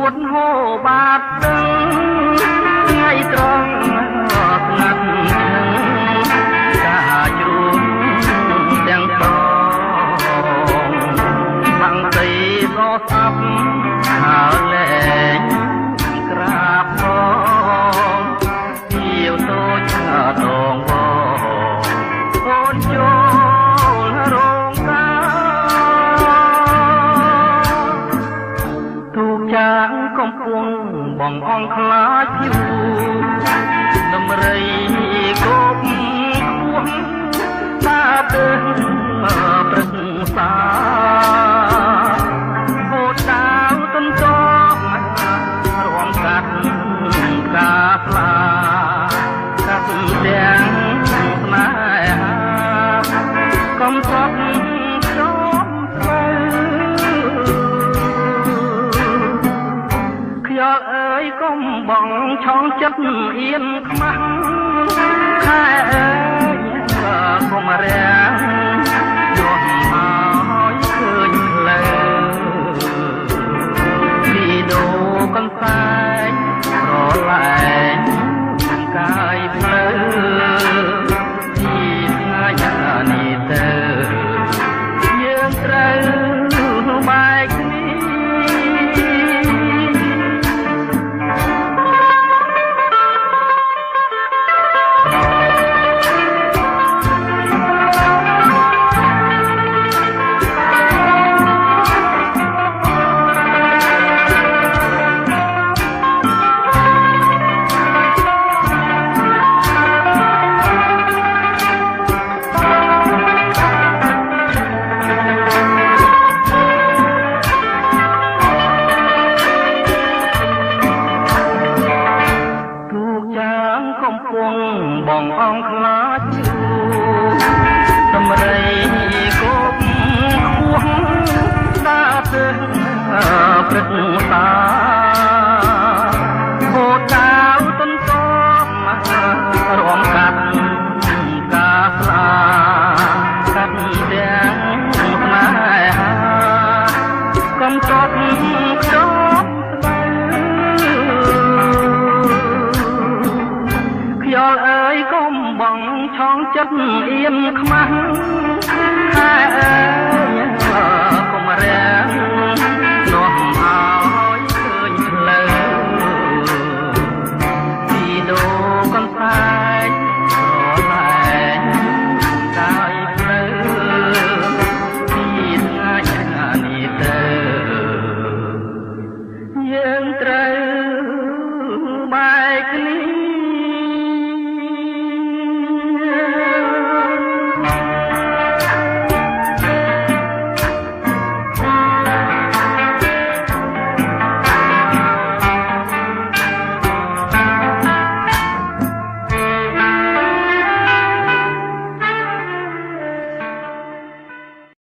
ួតហូរបាតដឹងថ្ងៃត្រង់ស្ងាត់ការជ្រួងទាំងសងបាំងទីសស្អាប់ហើយលែងក្រាបផងជាវតូចដងបងអូនចូលរោងការទូកចាងកំពុងបងអងខ្លាចយូរដំរីគប់ខ្ពស់តាទៅព្រឹកសាហូតដាវទន្ទប់រំកាត់ការស្លាកាត់ទាំងស្នេហាកំសត់ខ្ញុំស្លើខ្យល់អើយកុំបងឆោងចិត្តអៀនខ្មាស់ខែអើយកុំរាំងយកមកឃើញផ្លូវពីដូកន្សែងរលែងកាយផ្លូវពីថ្ងៃនេះទៅយើងត្រូវបែកគ្នាកំពុងបងអងខ្លាចយូរដំរីគប់ខ្ពស់ដាទៅព្រឹកតាហូតដាវទន្ទប់រំកាត់ការស្លាកាត់ទាំងស្នេហាកំសត់ខ្ញុំខ្យល់អើយកុំបងឆោងចិត្តអៀនខ្មាស់